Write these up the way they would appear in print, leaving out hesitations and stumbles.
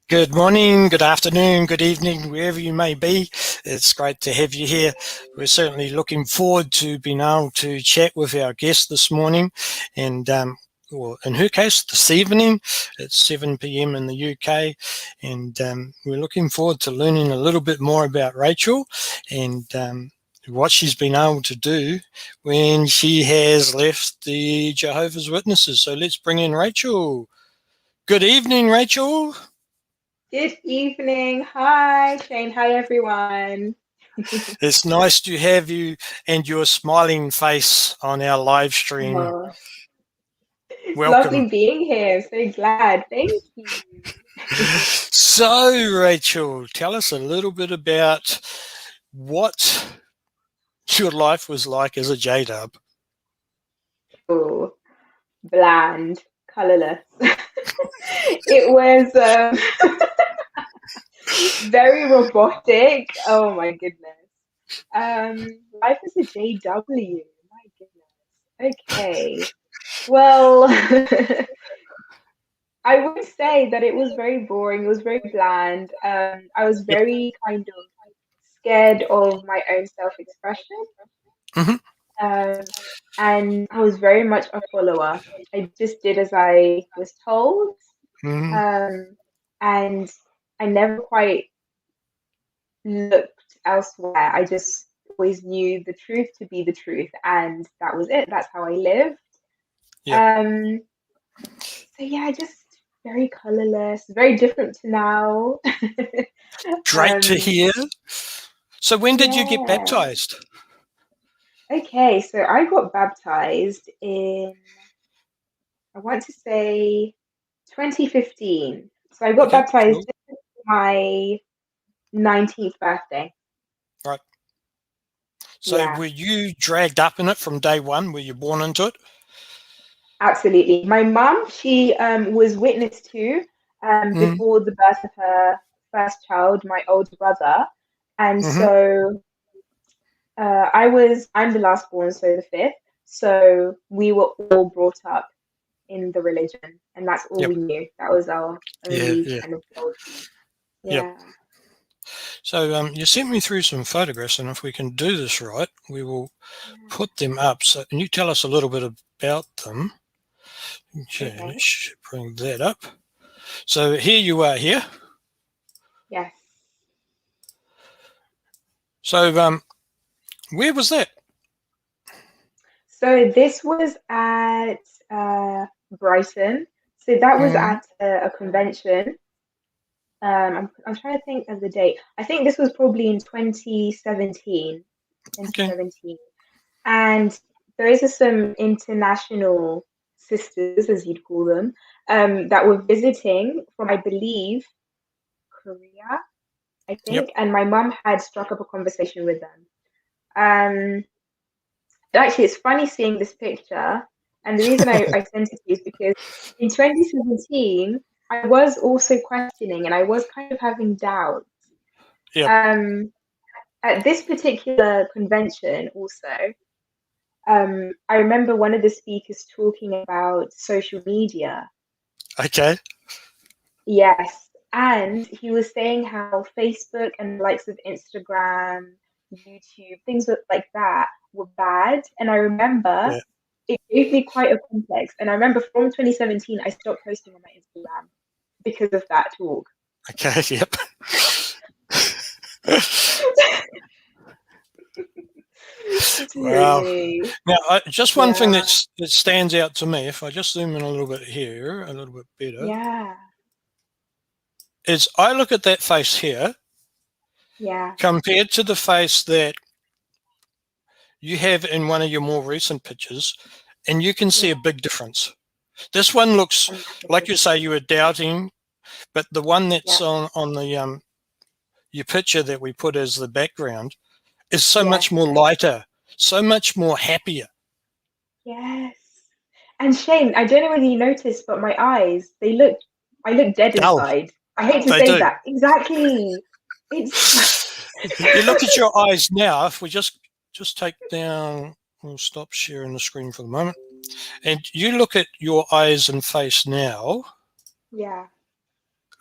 Good morning, good afternoon, good evening, wherever you may be. It's great to have you here. We're certainly looking forward to being able to chat with our guest this morning. And or in her case, this evening, it's 7 p.m. in the UK. And we're looking forward to learning a little bit more about Rachel and what she's been able to do when she has left the Jehovah's Witnesses. So let's bring in Rachel. Good evening, Rachel. Good evening. Hi, Shane. Hi, everyone. It's nice to have you and your smiling face on our live stream. Oh, it's Welcome. lovely being here. So glad. Thank you. So, Rachel, tell us a little bit about what your life was like as a J-Dub. Oh, bland, colorless. It was very robotic. Oh my goodness. Life as a JW. My goodness. Okay. Well, I would say that it was very boring. It was very bland. I was Yep. very kind of scared of my own self-expression. Mm-hmm. Um, and I was very much a follower. I just did as I was told. Mm-hmm. Um, and I never quite looked elsewhere. I just always knew the truth to be the truth, and that was it. That's how I lived. Yep. Um, so yeah, just very colorless, very different to now. Great to Um, hear. So when did you get yeah. baptized? Okay, so I got baptized in, I want to say 2015. So I got Okay, baptized cool. just for my 19th birthday. Right. So Yeah, were you dragged up in it from day one? Were you born into it? absolutely. My mum, she was witness to Mm-hmm. before the birth of her first child, my older brother. And Mm-hmm. so I'm the last born, so the fifth. So we were all brought up in the religion, and that's all Yep. we knew. That was our Yeah, only yeah. kind of worldview. Yep. Yeah. So you sent me through some photographs, and if we can do this right, we will put them up. So, and you tell us a little bit about them. Okay, Okay. let's bring that up. So here you are here. Yes. So where was that? So this was at Brighton. So that was Mm, at a convention. I'm trying to think of the date. I think this was probably in 2017. okay. 2017. And those are some international sisters, as you'd call them, that were visiting from, I believe, Korea, I Yep. think. And my mum had struck up a conversation with them. Um, Actually, it's funny seeing this picture. And the reason I sent it to you is because in 2017, I was also questioning and I was kind of having doubts. Yep. Um, at this particular convention, also, I remember one of the speakers talking about social media. Okay. Yes. And he was saying how Facebook and the likes of Instagram, YouTube, like that were bad. And I remember Yeah. it gave me quite a complex. And I remember from 2017, I stopped posting on my Instagram because of that talk. Okay. Yep. Wow. Absolutely. Now, just one thing Yeah. that stands out to me, if I just zoom in a little bit here, a little bit better, Yeah. is I look at that face here Yeah. compared to the face that you have in one of your more recent pictures, and you can see Yeah. a big difference. This one looks A massive like you difference. say you were doubting, but the one that's Yeah. on the your picture that we put as the background is so Yes. much more lighter, so much more happier. Yes. And Shane, I don't know whether you noticed, but my eyes, I look dead Dull. inside. I hate to They say do. that. Exactly. It's You look at your eyes now. If we just take down, we'll stop sharing the screen for the moment, and you look at your eyes and face now. yeah.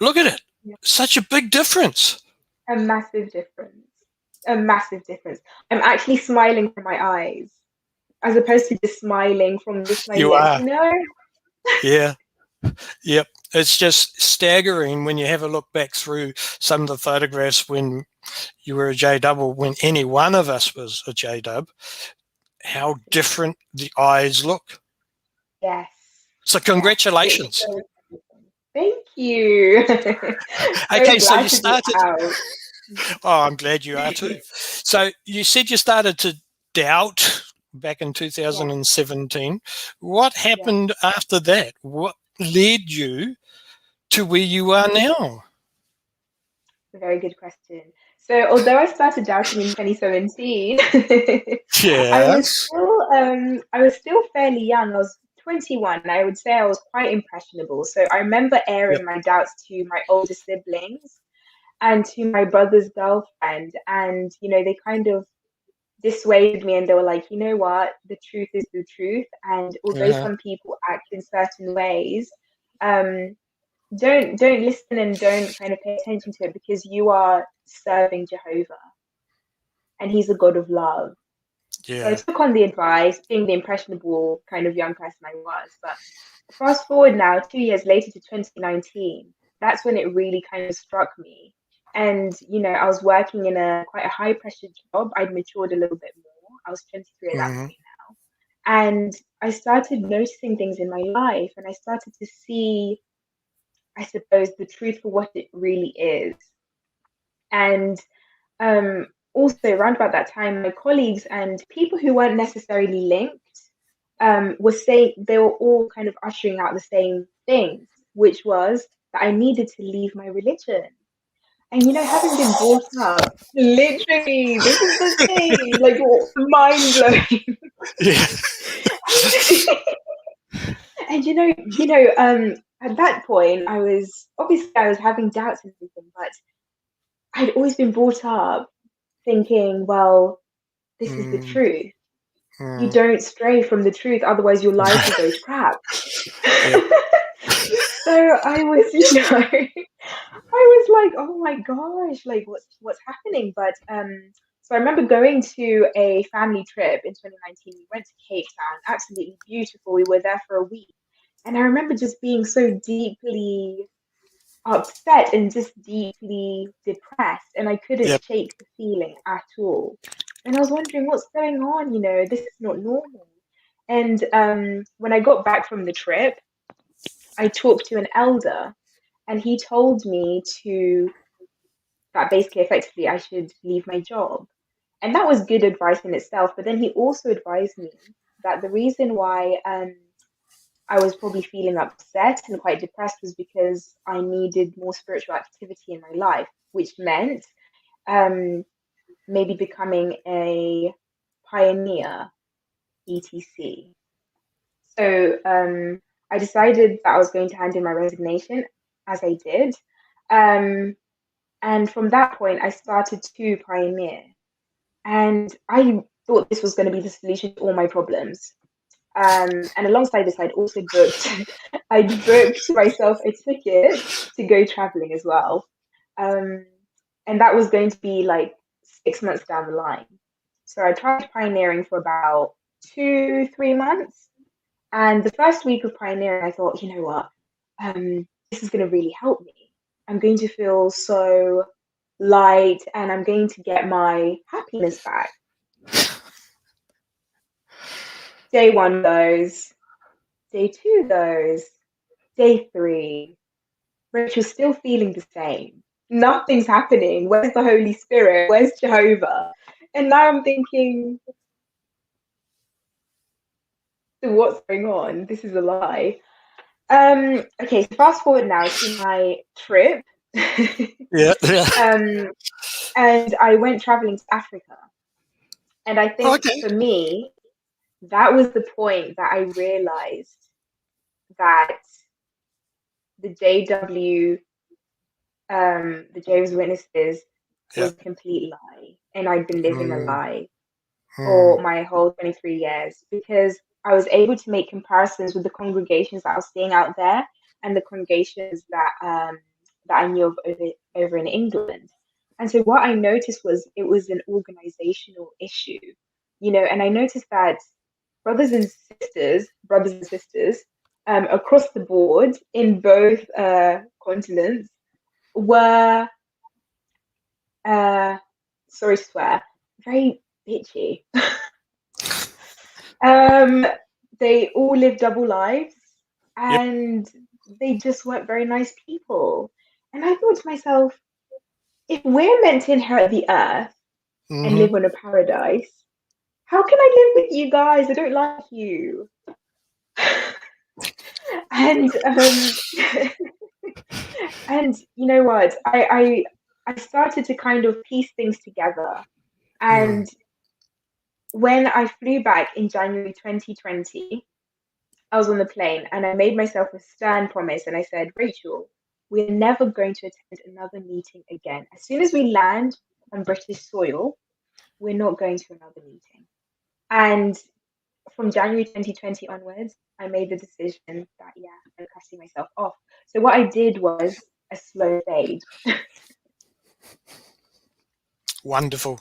Look at it. such a big difference. A massive difference. A massive difference. I'm actually smiling from my eyes as opposed to just smiling from just my You lips, are. you know? Yeah. Yep. It's just staggering when you have a look back through some of the photographs when you were a J double, when any one of us was a J dub, how different the eyes look. Yes. So Yes. It's congratulations. so thank you. So Okay, so you glad to be started. out. Oh, I'm glad you are too. So you said you started to doubt back in Yeah, 2017. What yeah. happened after that? What led you to where you are now? A very good question. So, although I started doubting in 2017, Yes. I was still fairly young. I was 21. I would say I was quite impressionable. So I remember Yep. airing my doubts to my older siblings and to my brother's girlfriend, and they kind of dissuaded me, and they were like, you know what, the truth is the truth, and although Uh-huh. some people act in certain ways, um, don't listen and don't kind of pay attention to it because you are serving Jehovah and he's a God of love. So I Yeah. took on the advice, being the impressionable kind of young person I was. But fast forward now, 2 years later to 2019, that's when it really kind of struck me. And, I was working in a quite a high pressure job. I'd matured a little bit more. I was 23 at that Hmm. point now. And I started noticing things in my life and I started to see, I suppose, the truth for what it really is. And also, around about that time, my colleagues and people who weren't necessarily linked were saying they were all kind of ushering out the same things, which was that I needed to leave my religion. And having been brought up, literally, this is the thing, like mind blowing. Yeah. And at that point, I was having doubts and everything, but I'd always been brought up thinking, well, this is the Mm, truth. You mm. don't stray from the truth, otherwise your life will go to crap. Yep. So I was, I was like, oh my gosh, like what's happening? But so I remember going to a family trip in 2019. We went to Cape Town, absolutely beautiful. We were there for a week. And I remember just being so deeply upset and just deeply depressed, and I couldn't Yep. shake the feeling at all. And I was wondering what's going on. This is not normal. And when I got back from the trip, I talked to an elder, and he told me to that basically, effectively, I should leave my job. And that was good advice in itself. But then he also advised me that the reason why I was probably feeling upset and quite depressed was because I needed more spiritual activity in my life, which meant um, maybe becoming a pioneer, etc. So I decided that I was going to hand in my resignation, as I did. Um, and from that point, I started to pioneer. And I thought this was going to be the solution to all my problems. And alongside this, I'd booked myself a ticket to go traveling as well. Um, and that was going to be like 6 months down the line. So I tried pioneering for about 2, 3 months. And the first week of pioneering, I thought, you know what? This is going to really help me. I'm going to feel so light and I'm going to get my happiness back. Day one goes, day two goes, day three. Rachel's still feeling the same. Nothing's happening. Where's the Holy Spirit? Where's Jehovah? And now I'm thinking, what's going on? This is a lie. Okay, so fast forward now to my trip. Yeah. Yeah. um, and I went traveling to Africa. And I think Okay. for me, that was the point that I realized that the JW, the Jehovah's Witnesses, Yep. was a complete lie. And I'd been living a Mm, lie mm, for my whole 23 years because I was able to make comparisons with the congregations that I was seeing out there and the congregations that I knew of over in England. And so what I noticed was it was an organizational issue, and I noticed that brothers and sisters, across the board in both continents were, sorry to swear, very bitchy. They all live double lives Yep. and they just weren't very nice people. And I thought to myself, if we're meant to inherit the earth and Mm-hmm. live on a paradise, how can I live with you guys? I don't like you. And and you know what? I started to kind of piece things together. Mm. And when I flew back in January 2020, I was on the plane and I made myself a stern promise and I said, Rachel, we're never going to attend another meeting again. As soon as we land on British soil, we're not going to another meeting. And from January 2020 onwards, I made the decision that, yeah, I'm cutting myself off. So what I did was a slow fade. Wonderful.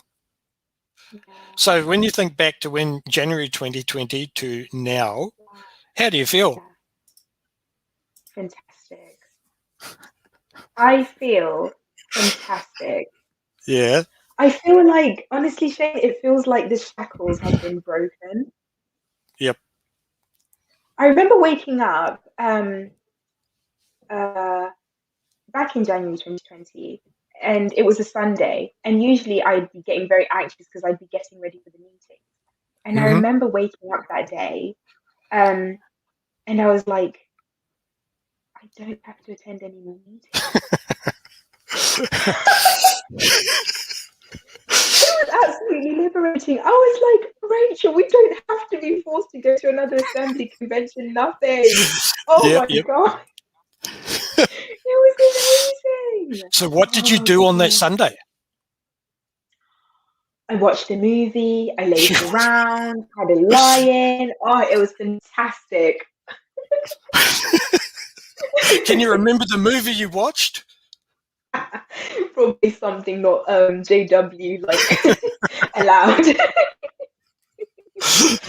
Yeah, So when you think back to when January 2020 to now, yeah, how do you feel? yeah. Fantastic. I feel fantastic. Yeah. I feel like, honestly, Shane, it feels like the shackles have been broken. Yep. I remember waking up uh, back in January 2020, and it was a Sunday. And usually I'd be getting very anxious because I'd be getting ready for the meeting. And I Mm-hmm. remember waking up that day, um, and I was like, I don't have to attend any more meetings. It was absolutely liberating. I was like, Rachel, we don't have to be forced to go to another assembly convention, nothing. Oh Yep. my Yep. God. It was amazing. So what did you Oh do on that God. Sunday? I watched a movie, I lazed around, had a lie-in. Oh, it was fantastic. Can you remember the movie you watched? Probably something not JW like allowed.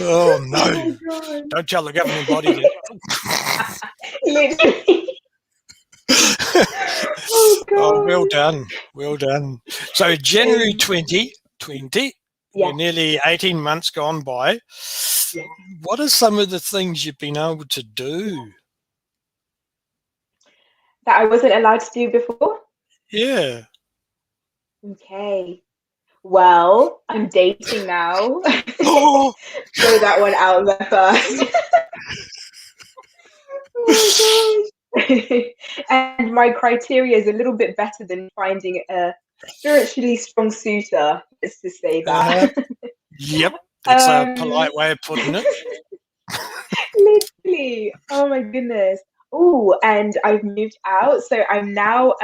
Oh Oh no! my God. Don't tell the governing body that. Literally. Oh Oh, well God. done, well done. So January Same. 2020, we're Yeah. nearly 18 months gone by. Yeah. What are some of the things you've been able to do? That I wasn't allowed to do before? Yeah. Okay. Well, I'm dating now. Oh, Throw that one out there first. Oh my gosh. And my criteria is a little bit better than finding a spiritually strong suitor, let's just say uh-huh. that. Yep, that's a Um, polite way of putting it. literally. Oh my goodness. Oh, and I've moved out, so I'm now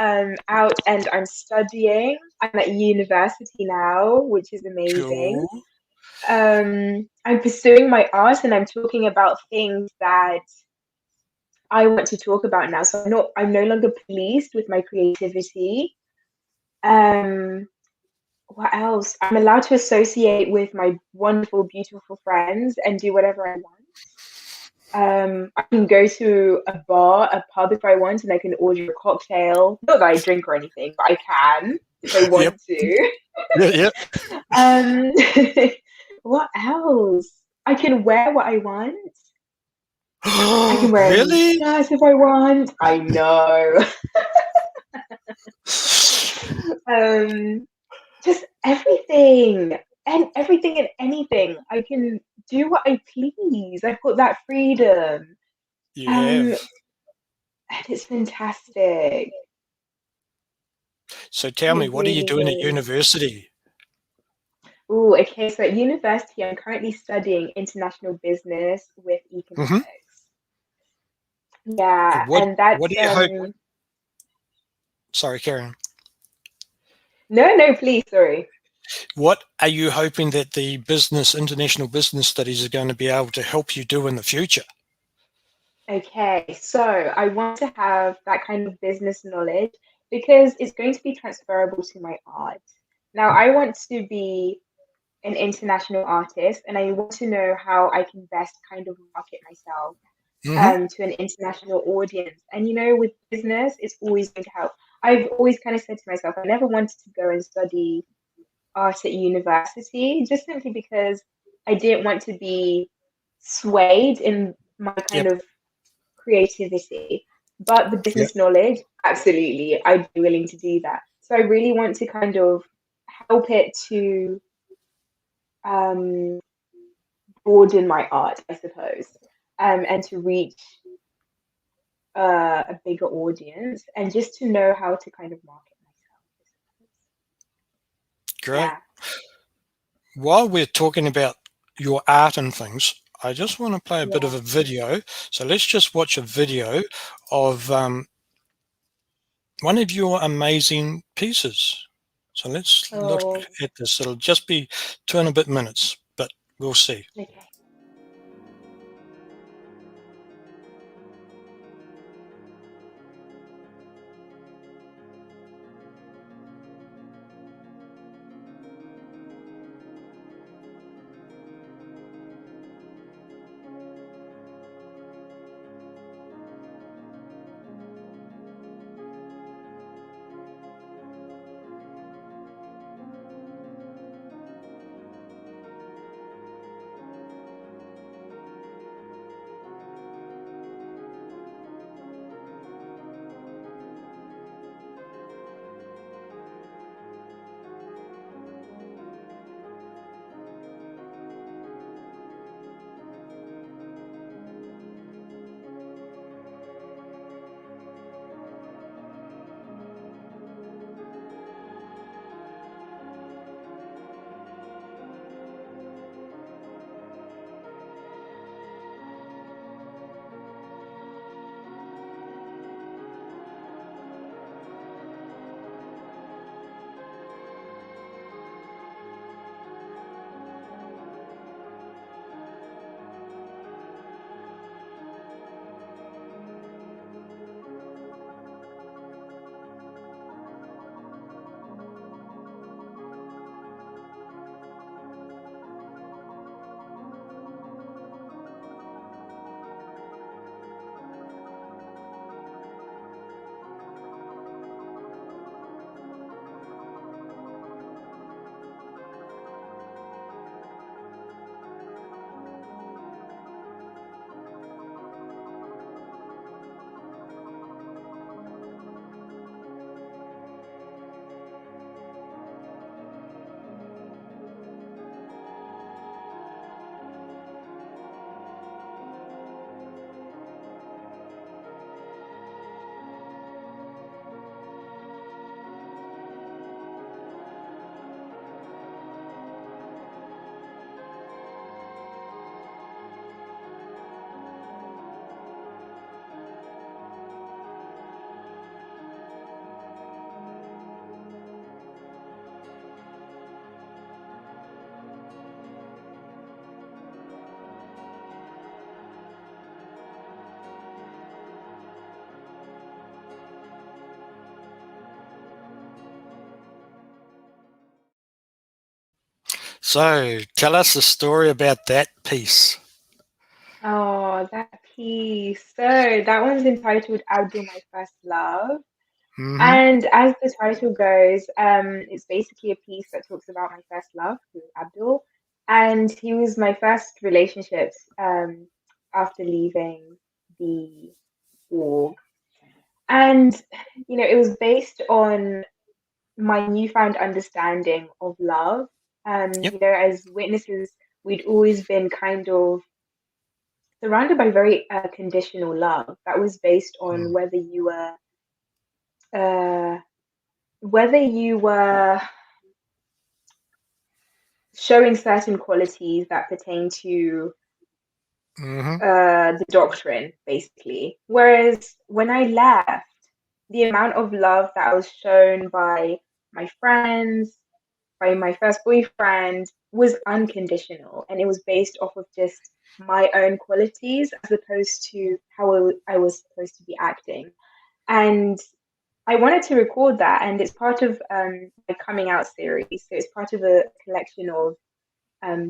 out and I'm studying. I'm at university now, which is amazing. Cool. I'm pursuing my art and I'm talking about things that I want to talk about now. So I'm no longer pleased with my creativity. Um, what else? I'm allowed to associate with my wonderful, beautiful friends and do whatever I want. I can go to a bar, a pub if I want, and I can order a cocktail. Not that I drink or anything, but I can if I Yep. want to. Yeah, yep. Um, what else? I can wear what I want. I can wear a new Really? shirt if I want. I know. Um, just everything and everything and anything. I can do what I please. I've got that freedom. You Um, have. and it's fantastic. So tell me, It what are you really doing at is. university? Oh, okay. So at university, I'm currently studying international business with Hmm. economics. Yeah, What and What that's do you hope? Sorry, Karen. no, no, please, sorry. What are you hoping that the international business studies are going to be able to help you do in the future? Okay, so I want to have that kind of business knowledge because it's going to be transferable to my art. Now, I want to be an international artist, and I want to know how I can best kind of market myself Hmm. to an international audience. And with business, it's always going to help. I've always kind of said to myself, I never wanted to go and study art at university, just simply because I didn't want to be swayed in my kind Yep. of creativity. But the Yep. business knowledge, absolutely, I'd be willing to do that. So I really want to kind of help it to um, broaden my art, I suppose, and to reach a bigger audience, and just to know how to kind of market myself, I suppose. Great. Yeah. While we're talking about your art and things, I just want to play a bit of Yeah. a video. So let's just watch a video of one of your amazing pieces. So let's look Oh, at this. It'll just be 2 and a bit minutes, but we'll see. okay. So tell us a story about that piece. Oh, that piece. So that one's entitled Abdul, My First Love. Hmm. And as the title goes, it's basically a piece that talks about my first love, who is Abdul. And he was my first relationship after leaving the org. And, it was based on my newfound understanding of love. Yep. As witnesses, we'd always been kind of surrounded by very conditional love that was based on Mm. uh, whether you were showing certain qualities that pertain to Hmm. the doctrine, basically. Whereas when I left, the amount of love that I was shown by my friends, by my first boyfriend, was unconditional, and it was based off of just my own qualities as opposed to how I was supposed to be acting. And I wanted to record that, and it's part of my coming out series. So it's part of a collection of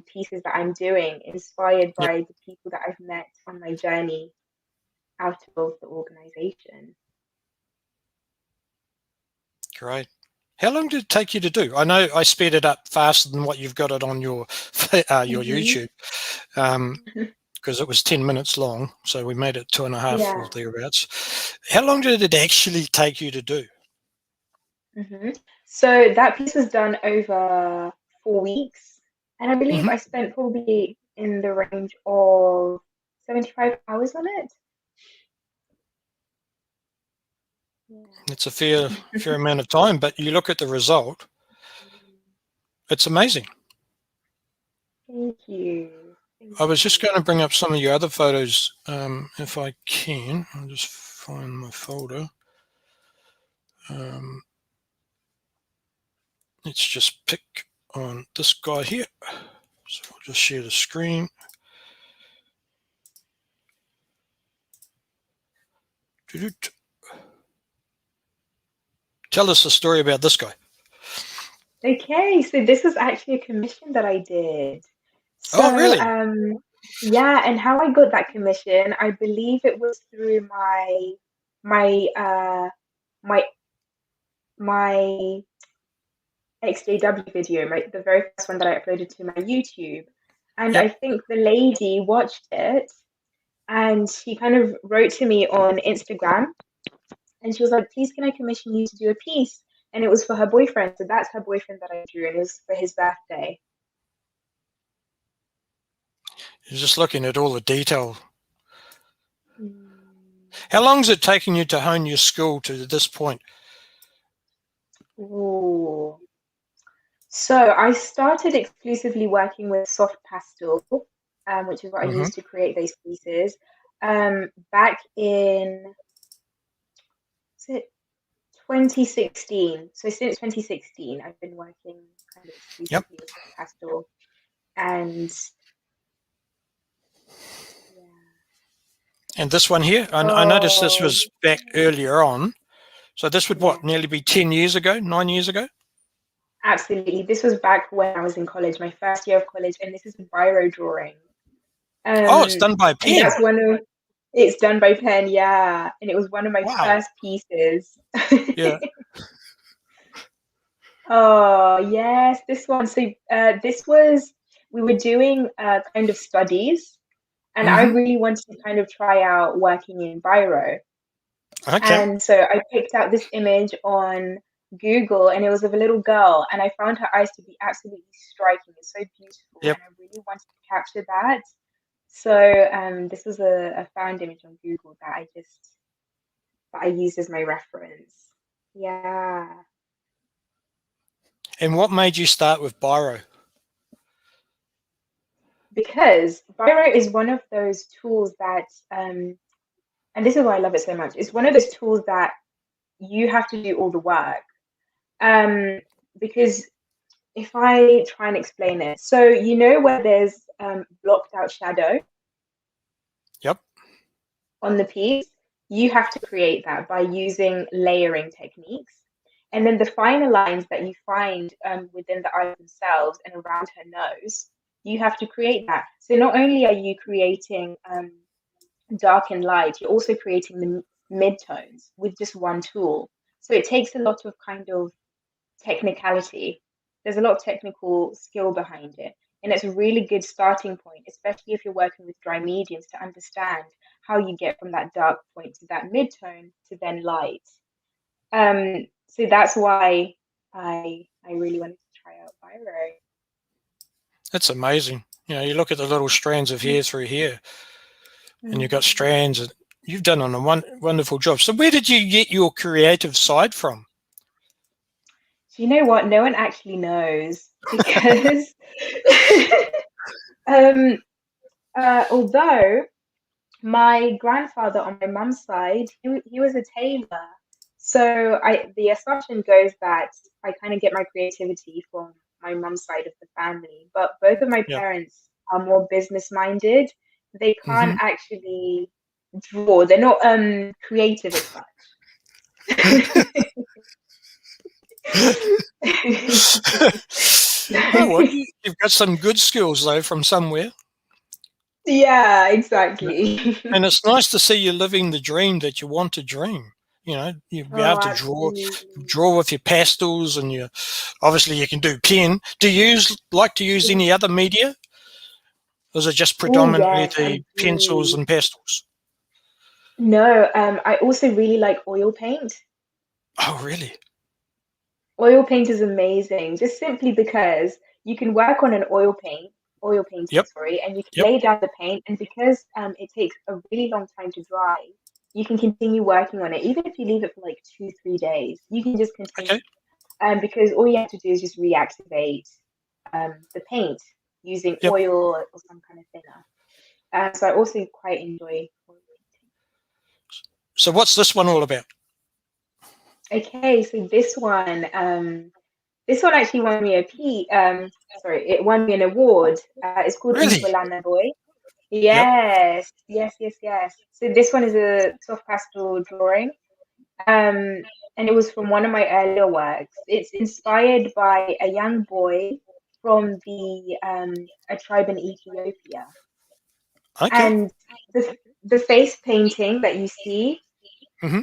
pieces that I'm doing, inspired Yep. by the people that I've met on my journey out of the organization. Great. How long did it take you to do? I know I sped it up faster than what you've got it on your Hmm. YouTube, because it was 10 minutes long. So we made it 2.5 Yeah. or thereabouts. How long did it actually take you to do? Hmm. So that piece was done over 4 weeks, and I believe Hmm. I spent probably in the range of 75 hours on it. Yeah. It's a fair amount of time, but you look at the result, it's amazing. Thank you. Thank I was just you. going to bring up some of your other photos, if I can. I'll just find my folder. Um, let's just pick on this guy here. So I'll just share the screen. Tell us a story about this guy. Okay, so this was actually a commission that I did. Oh, So, really? yeah, and how I got that commission, I believe it was through my my my XJW video, the very first one that I uploaded to my YouTube. And Yep. I think the lady watched it and she kind of wrote to me on Instagram and she was like, please, can I commission you to do a piece? And it was for her boyfriend. So that's her boyfriend that I drew, and it was for his birthday. You're just looking at all the detail. Mm. How long has it taken you to hone your skill to this point? Ooh. So I started exclusively working with soft pastel, which is what I Hmm. used to create those pieces. Back in, was it 2016? So since 2016, I've been working kind of Yep. exclusively with soft pastel, and yeah. And this one here, I noticed this Oh, was back earlier on. So this would yeah, what, nearly be 10 years ago, 9 years ago? absolutely. This was back when I was in college, my first year of college, and this is a biro drawing. Oh, it's Um, done by and pen. that's one of it's done by pen, yeah. And it was one of my Wow. first pieces. Yeah. Oh, yes, this one. So this was we were doing kind of studies, and I Hmm. really wanted to kind of try out working in biro. Okay. And so I picked out this image on Google, and it was of a little girl, and I found her eyes to be absolutely striking. It's so beautiful, Yep. and I really wanted to capture that. So this was a found image on Google that I used as my reference. Yeah, And what made you start with biro? because Biro is one of those tools that, and this is why I love it so much. It's one of those tools that you have to do all the work. Um, because if I try and explain it, so you know where there's blocked out shadow Yep. on the piece, you have to create that by using layering techniques. And then the finer lines that you find within the eyes themselves and around her nose, you have to create that. So not only are you creating dark and light, you're also creating the midtones with just one tool. So it takes a lot of kind of technicality. There's a lot of technical skill behind it. And it's a really good starting point, especially if you're working with dry mediums, to understand how you get from that dark point to that mid-tone to then light. So that's why I really wanted to try out Biro. That's amazing. You look at the little strands of hair through here, and you've got Mm. strands, and you've done a wonderful job. So where did you get your creative side from? So you know what? No one actually knows because um, although my grandfather on my mum's side, he was a tailor. So the assumption goes that I kind of get my creativity from my mum's side of the family. But both of my Yep. parents are more business minded. They can't Hmm. actually draw. They're not creative as such. Oh, well, you've got some good skills though from somewhere, Yeah, you know, exactly. and it's nice to see you living the dream that you want to dream. You know, you'll be Oh, able to absolutely. draw with your pastels, and you obviously you can do pen. Do you like to use Yeah. any other media, or is it just Oh, predominantly yes, I the pencils do. and pastels? No, I also really like oil paint. Oh, really? Oil paint is amazing, just simply because you can work on an oil painting, Yep, sorry, and you can yep. lay down the paint, and because it takes a really long time to dry, you can continue working on it, even if you leave it for like 2, 3 days. You can just continue, Okay, because all you have to do is just reactivate the paint using yep. oil or some kind of thinner. So I also quite enjoy oil So what's this one all about? painting. Okay, so this one actually won me it won me an award. It's called Really? Umbolana Boy. Yep. Yes, yes, yes, yes. So this one is a soft pastel drawing. Um, and it was from one of my earlier works. It's inspired by a young boy from the a tribe in Ethiopia. Okay. And the face painting that you see, Hmm.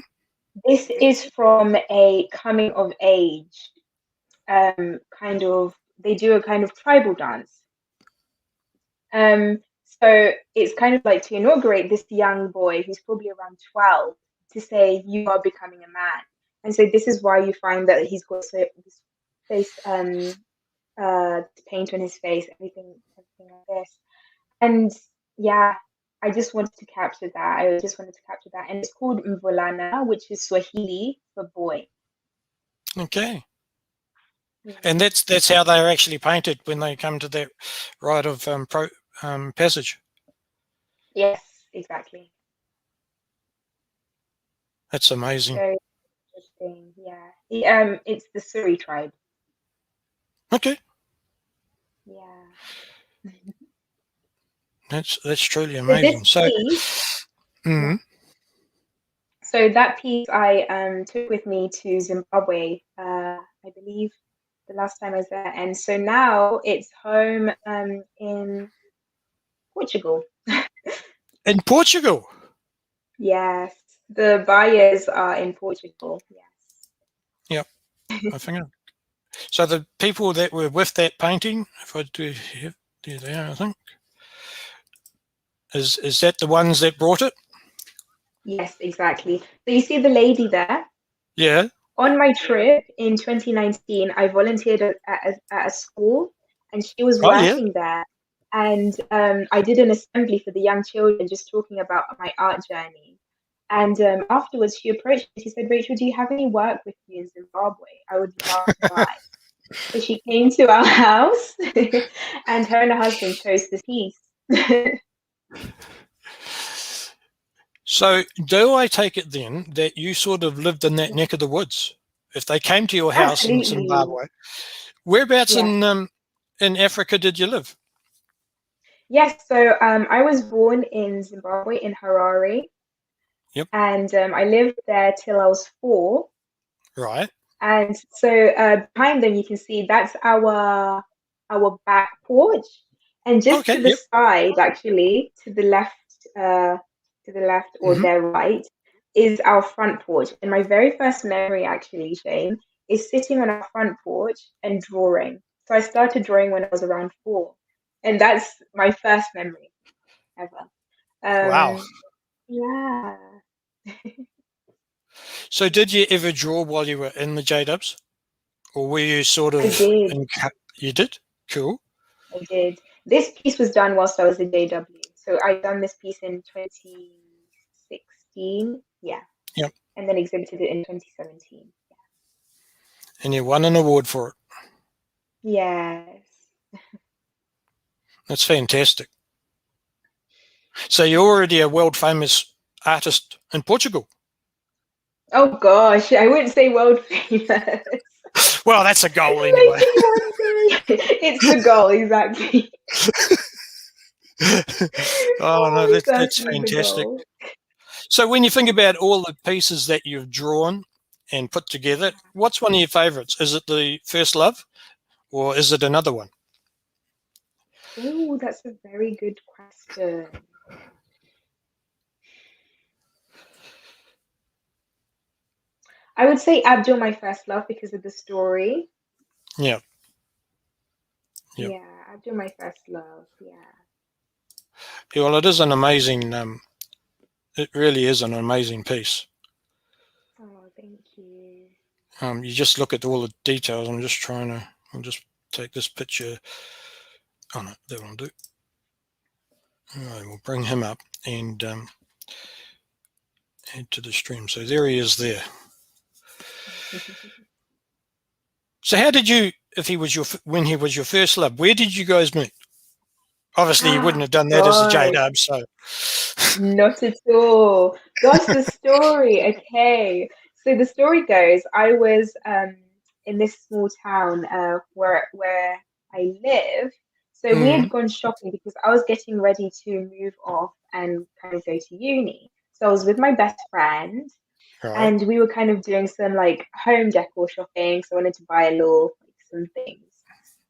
this is from a coming of age kind of, they do a kind of tribal dance. So it's kind of like to inaugurate this young boy who's probably around 12 to say, you are becoming a man. And so this is why you find that he's got this face, paint on his face, everything like this. And yeah, I just wanted to capture that. I just wanted to capture that. And it's called Mvulana, which is Swahili for boy. Okay. And Yeah. that's how they're actually painted when they come to that rite of passage. Yes, exactly. That's amazing. Very interesting. Yeah. It's the Suri tribe. Okay, Yeah. that's truly So this amazing. So, piece, yeah. mhm. So that piece I took with me to Zimbabwe, I believe the last time I was there. And so now it's home in Portugal. In Portugal. Yes. The buyers are in Portugal. Yes. Yep, I think. So the people that were with that painting, if I do have there, I think is that the ones that brought it? Yes, exactly. So you see the lady there? Yeah. On my trip in 2019, I volunteered at a school, and she was Oh yeah. working there. And I did an assembly for the young children, just talking about my art journey. And afterwards, she approached me. She said, "Rachel, do you have any work with you in Zimbabwe? I would love to buy." So she came to our house, and her and her husband chose this piece. So do I take it then that you sort of lived in that neck of the woods? If they came to your house in Absolutely. Zimbabwe, whereabouts Yes. in Africa did you live? Yes. So I was born in Zimbabwe, in Harare. Yep. And I lived there till I was 4. Right. And so behind them, you can see that's our back porch, and just Okay. to the Yep. side, actually, to the left or Hmm. their right, is our front porch. And my very first memory, actually, Shane, is sitting on our front porch and drawing. So I started drawing when I was around 4, and that's my first memory ever. Wow. Yeah. So did you ever draw while you were in the J Dubs, or were you sort I of did. in? You did. Cool. I did. This piece was done whilst I was in JW. So I done this piece in 2016, yeah, Yep. and then exhibited it in 2017. And you won an award for it. Yes. That's fantastic. So you're already a world famous artist in Portugal. Oh gosh, I wouldn't say world famous. Well, that's a goal anyway. Maybe one day. It's the goal, exactly. Oh no, Oh, that's certainly the fantastic. goal. So when you think about all the pieces that you've drawn, and put together. What's one of your favourites? Is it the First Love, or is it another one? Oh, that's a very good question. I would say Abdul, my first love, because of the story. Yeah. Yep. Yeah, Abdul, my first love. Yeah. Yeah, well, it is an amazing. It really is an amazing piece. Oh, thank you. You just look at all the details. I'm just trying to. I'll just take this picture. Oh no, that will do. All right, we'll bring him up and add to the stream. So there he is there. So how did you, if he was when he was your first love, where did you guys meet? Obviously, you wouldn't have done that as a God, J-Dub, so. not at all. Gosh, the story. Okay. So the story goes, I was in this small town where I live. So we had gone shopping because I was getting ready to move off and kind of go to uni. So I was with my best friend, Right. and we were kind of doing some like home decor shopping. So I wanted to buy a little like some things.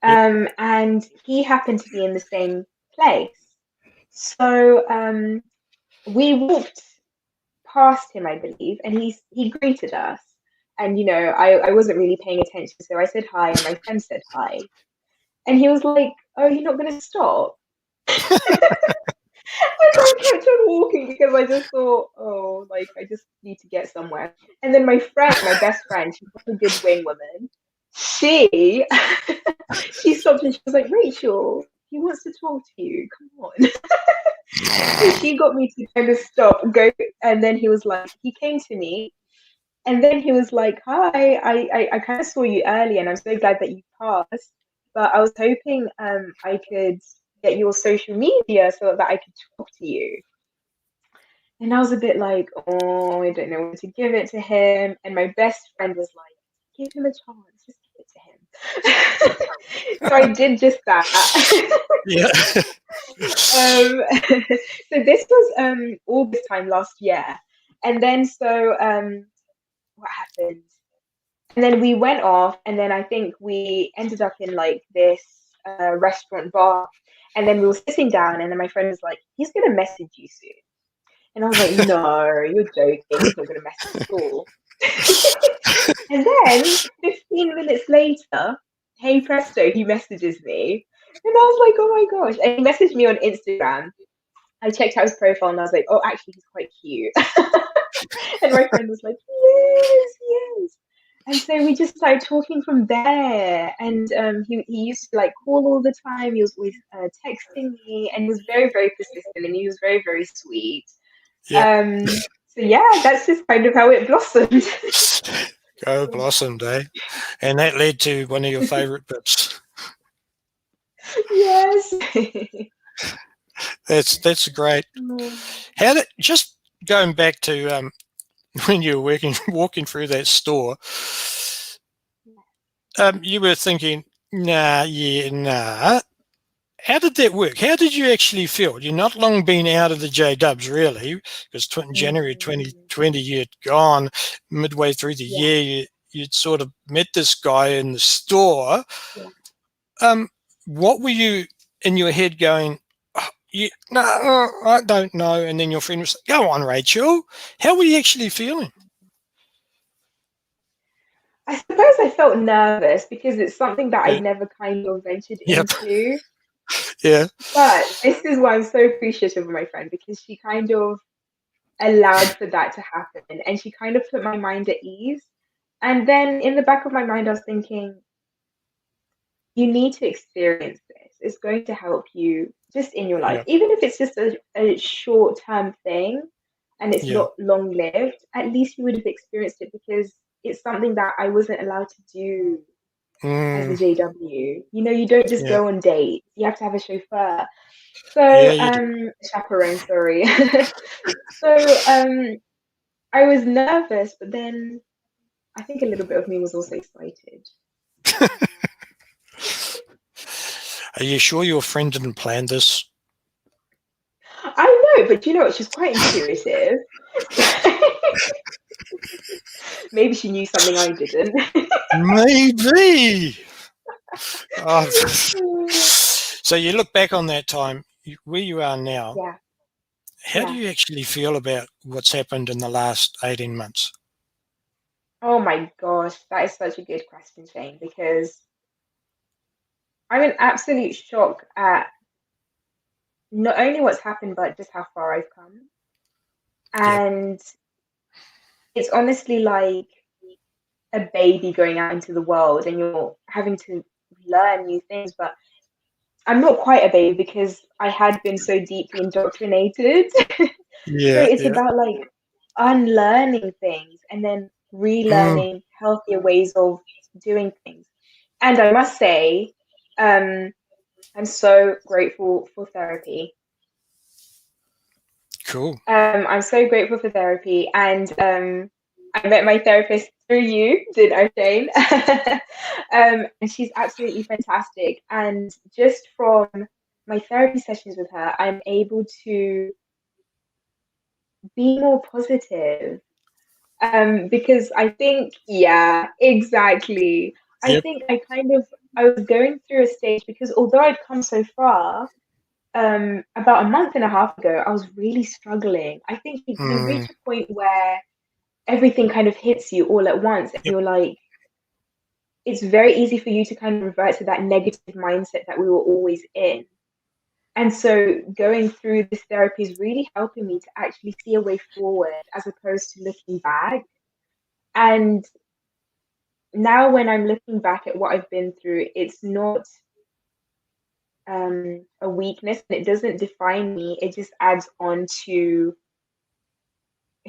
Yep. And he happened to be in the same place. So we walked past him, I believe, and he greeted us. And you know, I wasn't really paying attention, so I said hi, and my friend said hi, and he was like, "Oh, you're not going to stop?" And I kept on walking because I just thought, oh, like I just need to get somewhere. And then my friend, my best friend, she's like a good wing woman. She she stopped and she was like, Rachel, he wants to talk to you. Come on. So she got me to kind of stop, go, and then he was like, he came to me, and then he was like, "Hi, I kind of saw you earlier, and I'm so glad that you passed. But I was hoping I could get your social media so that I could talk to you." And I was a bit like, "Oh, I don't know what to give it to him." And my best friend was like, "Give him a chance, just give it to him." So I did just that. Yeah. So this was August time last year, and then what happened? And then we went off, and then I think we ended up in like this restaurant bar, and then we were sitting down, and then my friend was like, "He's gonna message you soon," and I was like, "No, you're joking. He's not gonna message at all." And then 15 minutes later, hey presto, he messages me, and I was like, "Oh my gosh!" And he messaged me on Instagram. I checked out his profile, and I was like, "Oh, actually, he's quite cute." And my friend was like, "Yes, yes." And so we just started talking from there. And he used to like call all the time. He was always texting me, and he was very, very persistent, and he was very, very sweet. Yep. So yeah, that's just kind of how it blossomed. Go blossomed, eh? And that led to one of your favourite bits. Yes. That's great. How did, just going back to when you were walking through that store, you were thinking, nah, yeah, nah. How did that work? How did you actually feel? You're not long been out of the J Dubs, really, because January Mm, 2020 you'd gone. Midway through the yeah, year, you'd sort of met this guy in the store. yeah. What were you in your head going? "Oh, yeah, no, I don't know." And then your friend was like, "Go on, Rachel." How were you actually feeling? I suppose I felt nervous because it's something that Yeah. I'd never kind of ventured Yep. into. Yeah. But this is why I'm so appreciative of my friend, because she kind of allowed for that to happen, and she kind of put my mind at ease. And then in the back of my mind, I was thinking, you need to experience this. It's going to help you just in your life, Yeah. even if it's just a short term thing and it's Yeah. not long lived. At least you would have experienced it, because it's something that I wasn't allowed to do as a Mm, JW. You know, you don't just yeah. go on dates. You have to have a chauffeur. Yeah, So, you do. chaperone, sorry. So, I was nervous, but then I think a little bit of me was also excited. Are you sure your friend didn't plan this? I know, but you know what? She's quite intuitive. Maybe she knew something I didn't. Maybe. Oh. So you look back on that time, where you are now, Yeah, how do yeah. you actually feel about what's happened in the last 18 months? Oh my gosh, that is such a good question, Shane, because I'm in absolute shock at not only what's happened, but just how far I've come. Yep. And it's honestly like a baby going out into the world and you're having to learn new things. But I'm not quite a baby because I had been so deeply indoctrinated. So Yeah, it's yeah. about like unlearning things and then Mm, relearning healthier ways of doing things. And I must say, um, I'm so grateful for therapy. cool. I'm so grateful for therapy, and I met my therapist through you, did I, Shane? And she's absolutely fantastic. And just from my therapy sessions with her, I'm able to be more positive. Because I think, yeah, exactly. I Yep. think I was going through a stage because although I'd come so far, about a month and a half ago, I was really struggling. I think you Mm, reach a point where everything kind of hits you all at once, and yep. you're like, it's very easy for you to kind of revert to that negative mindset that we were always in. And so going through this therapy is really helping me to actually see a way forward as opposed to looking back. And now when I'm looking back at what I've been through, it's not a weakness and it doesn't define me. It just adds on to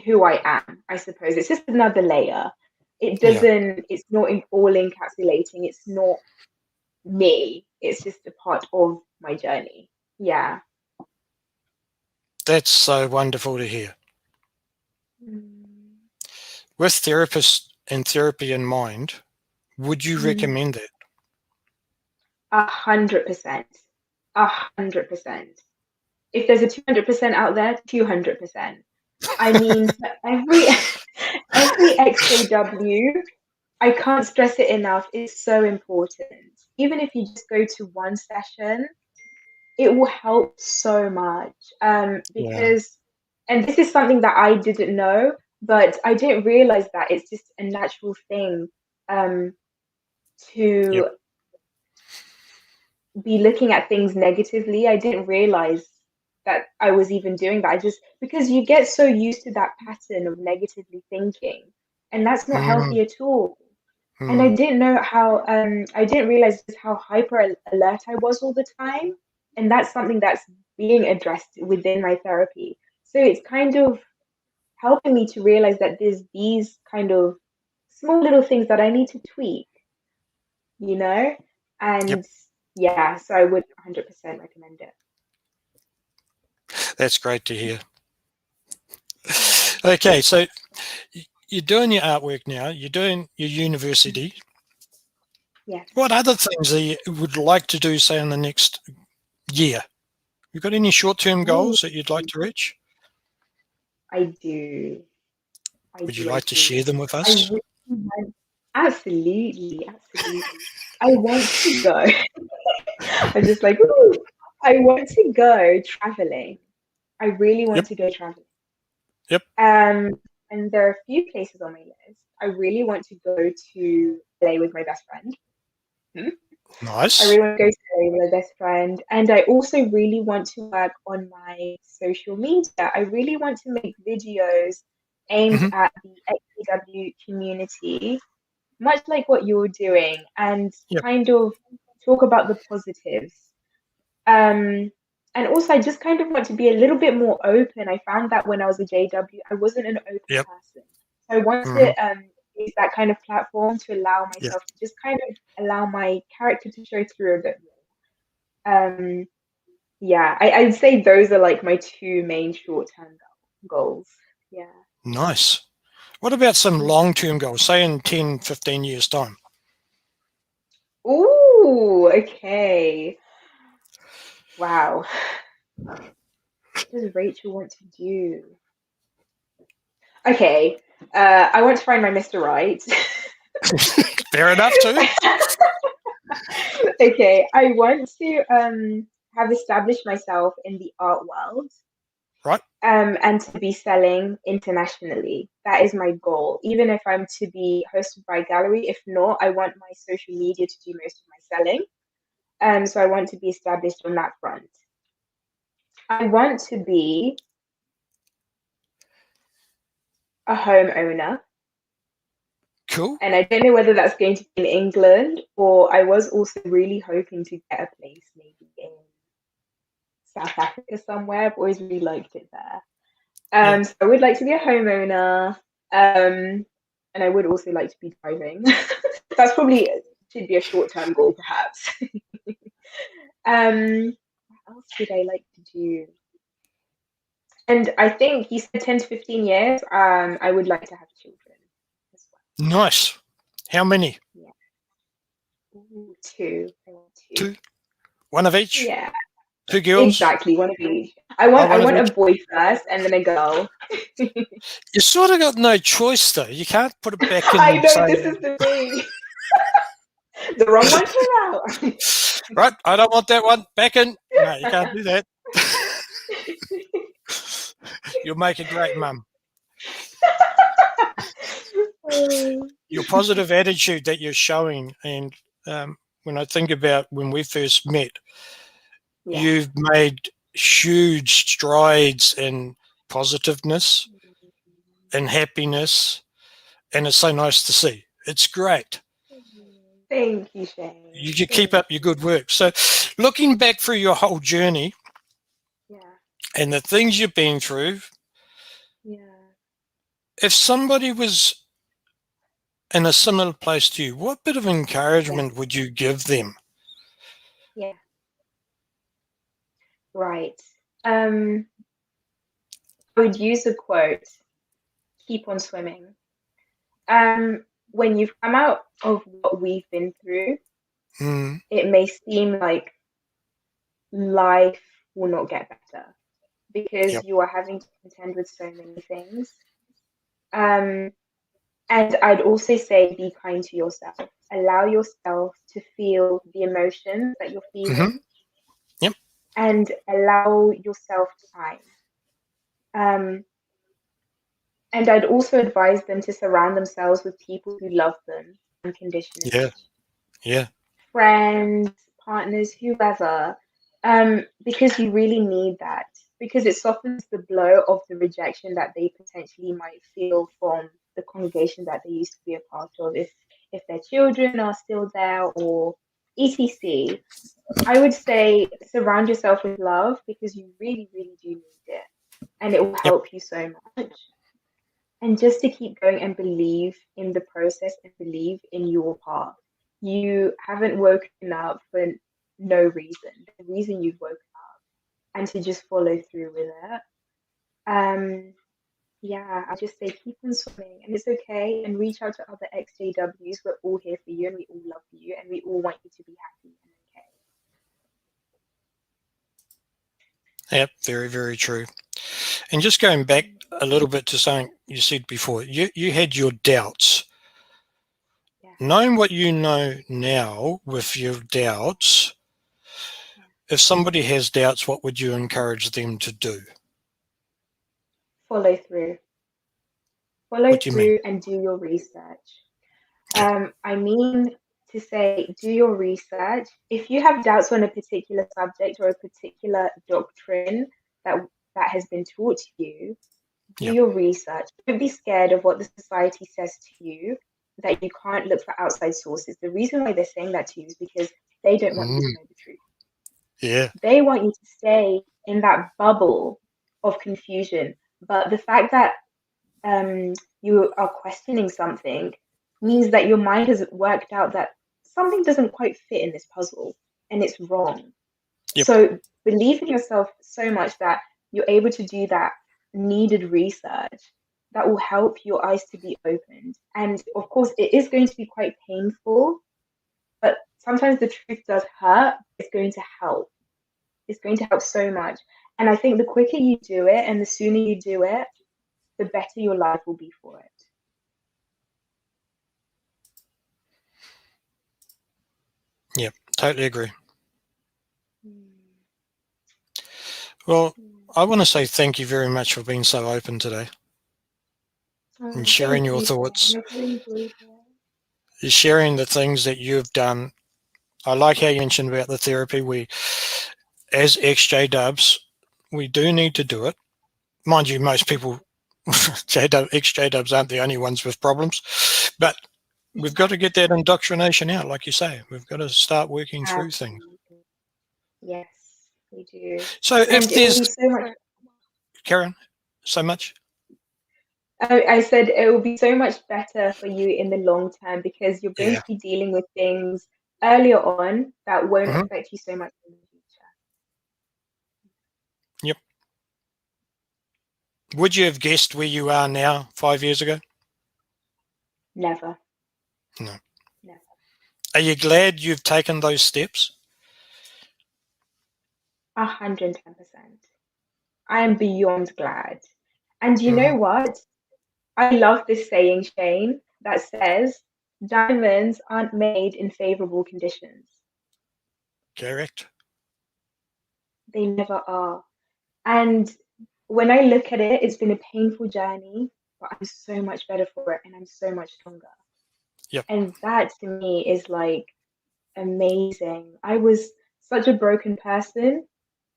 who I am, I suppose. It's just another layer. Yeah. It's not all encapsulating. It's not me. It's just a part of my journey. Yeah. That's so wonderful to hear. Mm. With therapists and therapy in mind, would you Mm. recommend that? 100%. 100%. If there's a 200% out there, 200%. I mean, for every XJW, I can't stress it enough. It's so important. Even if you just go to one session, it will help so much. Yeah. Because, and this is something that I didn't know, but I didn't realize that it's just a natural thing um, Yep. to be looking at things negatively. I didn't realize that I was even doing that. I just, because you get so used to that pattern of negatively thinking, and that's not Mm, healthy at all. And mm, I didn't realize just how hyper alert I was all the time. And that's something that's being addressed within my therapy. So it's kind of helping me to realize that there's these kind of small little things that I need to tweak, you know? yep. And yeah, so I would 100% recommend it. That's great to hear. Yeah. Okay, so you're doing your artwork now, you're doing your Mhm. university. Yes. What other things you would like to do, say, in the next year? You got any short-term Ooh, goals that you'd like to reach? I do. Would you I like to do. share them with I us? really want, absolutely, absolutely. I want to go. I'm just like, ooh, I want to go traveling. I really want Yep, to go traveling. yep. Um, and there are a few places on my list. I really want to go to LA with my best friend. Hmm? I Nice. really want to go to LA with my best friend. And I also really want to work on my social media. I really want to make videos aimed Hmm. at the XPW community, much like what you're doing, and Yep. kind of talk about the positives. Um, and also, I just kind of want to be a little bit more open. I found that when I was a JW, I wasn't an open Yep. person. So I want Hmm. to use that kind of platform to allow Yep. myself to just kind of allow my character to show through a bit more. Yeah, I'd say those are like my two main short-term goals. Yeah. Nice. What about some long-term goals, say in 10, 15 years' time? Ooh, okay. Wow. What does Rachel want to do? Okay. I want to find my Mr. Right. Fair enough too. Okay, I want to have established myself in the art world, Right. and to be selling internationally. That is my goal. Even if I'm to be hosted by a gallery, if not, I want my social media to do most of my selling. So I want to be established on that front. I want to be a homeowner. Cool. And I don't know whether that's going to be in England, or I was also really hoping to get a place maybe in South Africa somewhere. I've always really liked it there. Yeah. So I would like to be a homeowner, and I would also like to be driving. That's probably should be a short-term goal, perhaps. What else would I like to do? And I think you said 10 to 15 years. I would like to have children as well. Nice. How many? Yeah. Ooh, two. I want two. Two. One of each. Yeah, 2 girls. exactly. One of each. I Oh, want I one of want a each. boy first and then a girl. You sort of got no choice though. You can't put it back in I and know say, this is the thing. The wrong one came out. right, I don't want that one back in. No, you can't do that. You'll make a great mum. Your positive attitude that you're showing, and when I think about when we first met, Yeah. you've made huge strides in positiveness and happiness, and it's so nice to see. It's great. Thank you, Shane. You keep Thank up your good work. So, looking back through your whole journey you. Yeah. and the things you've been through, Yeah. if somebody was in a similar place to you, what bit of encouragement would you give them? Yeah. Right. I would use a quote, keep on swimming. When you've come out of what we've been through, Mm, it may seem like life will not get better because yep. you are having to contend with so many things. Um, and I'd also say be kind to yourself. Allow yourself to feel the emotions that you're Mm-hmm. feeling Yep. and allow yourself time. Um, and I'd also advise them to surround themselves with people who love them Yeah. unconditionally. Yeah. Friends, partners, whoever, because you really need that because it softens the blow of the rejection that they potentially might feel from the congregation that they used to be a part of if their children are still there or etc. I would say surround yourself with love because you really, really do need it and it will Yep. help you so much. And just to keep going and believe in the process and believe in your path. You haven't woken up for no reason. The reason you've woken up and to just follow through with it. Yeah, I just say keep on swimming and it's okay and reach out to other XJWs. We're all here for you and we all love you and we all want you to be happy and okay. Yep. Very, very true. And just going back a little bit to something you said before, you had your doubts. Yeah, Knowing what you know now with your doubts, yeah. if somebody has doubts, what would you encourage them to do? Follow through. Follow What do you mean? through and do your research. Okay. I mean to say, do your research. If you have doubts on a particular subject or a particular doctrine that has been taught to you, do Yeah. your research. Don't be scared of what the society says to you, that you can't look for outside sources. The reason why they're saying that to you is because they don't want you to Mm, know the truth. yeah. They want you to stay in that bubble of confusion. But the fact that you are questioning something means that your mind has worked out that something doesn't quite fit in this puzzle and it's wrong. Yep. So believe in yourself so much that you're able to do that needed research that will help your eyes to be opened. And of course, it is going to be quite painful, but sometimes the truth does hurt. It's going to help. It's going to help so much. And I think the quicker you do it and the sooner you do it, the better your life will be for it. Totally agree. Mm, Well, mm. I want to say thank you very much for being so open today and Oh, sharing thank your you, thoughts, Shane. I've really enjoyed it. sharing the things that you've done. I like how you mentioned about the therapy. We, as XJ Dubs, we do need to do it. Mind you, most people, XJ Dubs aren't the only ones with problems, but we've got to get that indoctrination out, like you say. We've got to start working through things. Absolutely. Yes, we do. So And if it will there's, be so much. Karen, so much. I said it will be so much better for you in the long term because you're going Yeah. to be dealing with things earlier on that won't Hmm. affect you so much in the future. Yep. Would you have guessed where you are now 5 years ago? Never, No. never. Are you glad you've taken those steps? 110%. I am beyond glad. And you Hmm. know what? I love this saying, Shane, that says diamonds aren't made in favorable conditions. Correct. They never are. And when I look at it, it's been a painful journey, but I'm so much better for it and I'm so much stronger. Yep. And that to me is like amazing. I was such a broken person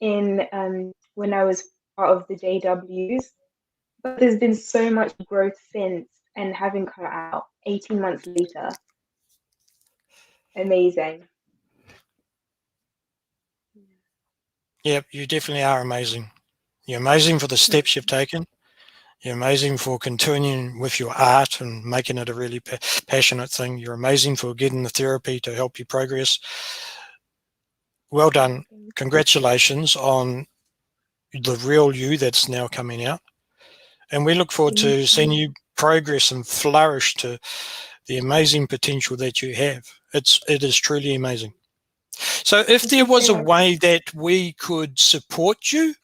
in when I was part of the JWs, but there's been so much growth since and having come out 18 months later. Amazing. Yep. You definitely are amazing. You're amazing for the steps you've taken. You're amazing for continuing with your art and making it a really passionate thing. You're amazing for getting the therapy to help you progress. Well Oh, done. thank you. Congratulations on the real you that's now coming out. And we look forward Thank to seeing you. you progress and flourish to the amazing potential that you have. It is truly amazing. So if Thank there you was so a much. way that we could support you,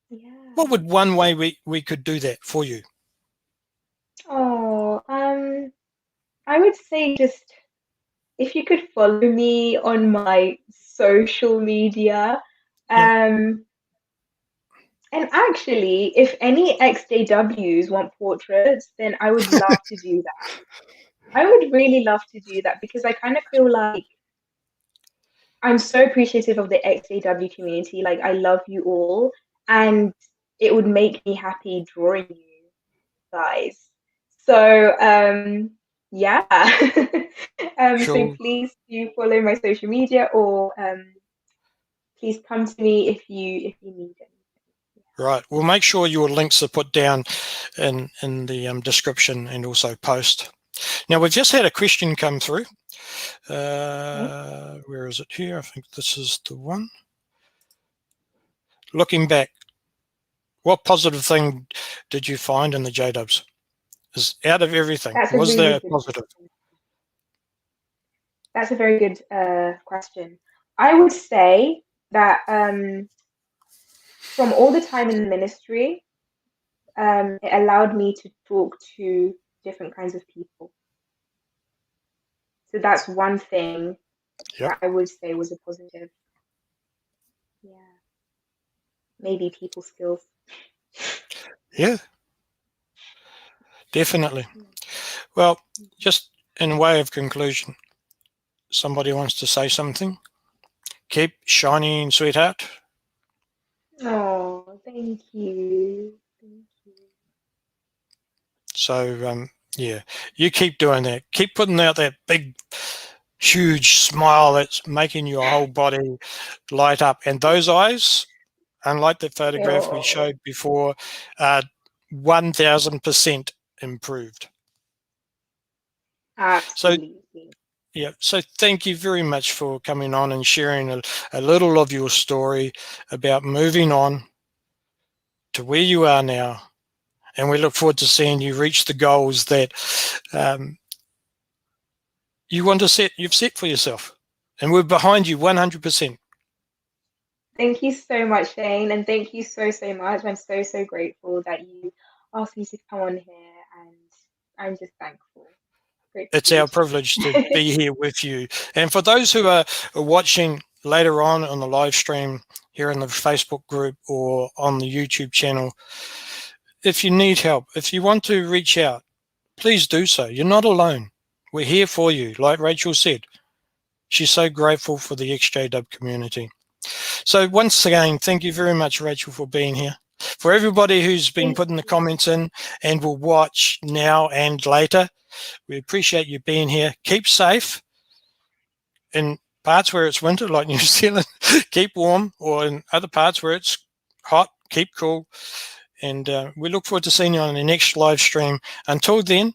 what Yeah. would one way we could do that for you? Oh, I would say just if you could follow me on my social media. Yeah. Um, and actually, if any ex-JWs want portraits, then I would love to do that. I would really love to do that because I kind of feel like I'm so appreciative of the ex-JW community. Like, I love you all, and it would make me happy drawing you guys. So, yeah. So Sure. please do follow my social media or please come to me if you need anything. Right. We'll make sure your links are put down in the description and also post. Now, we've just had a question come through. Okay. Where is it here? I think this is the one. Looking back, what positive thing did you find in the J Dubs? Is out of everything, That's a was really there a good positive? question. That's a very good question. I would say that from all the time in the ministry, it allowed me to talk to different kinds of people. So that's one thing Yep. that I would say was a positive. Yeah, maybe people skills. Yeah, definitely. Yeah. Well, just in way of conclusion, somebody wants to say something. Keep shining, sweetheart. Oh, thank you. Thank you. So, yeah, you keep doing that. Keep putting out that big, huge smile that's making your whole body light up. And those eyes, unlike the photograph we Oh, showed before, are 1000% improved. So, absolutely. yeah, so thank you very much for coming on and sharing a little of your story about moving on to where you are now. And we look forward to seeing you reach the goals that um, you've set for yourself. And we're behind you 100%. Thank you so much, Shane, and thank you so, so much. I'm so, so grateful that you asked me to come on here, and I'm just thankful. Great to It's see you our too. privilege to be here with you. And for those who are watching later on the live stream here in the Facebook group or on the YouTube channel, if you need help, if you want to reach out, please do so. You're not alone. We're here for you. Like Rachel said, she's so grateful for the XJW community. So once again, thank you very much, Rachel, for being here. For everybody who's been putting the comments in and will watch now and later, we appreciate you being here. Keep safe. In parts where it's winter, like New Zealand, keep warm, or in other parts where it's hot, keep cool. And we look forward to seeing you on the next live stream. Until then,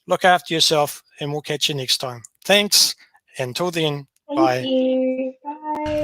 look after yourself, and we'll catch you next time. Thanks. Until then, Thank bye. you. Bye.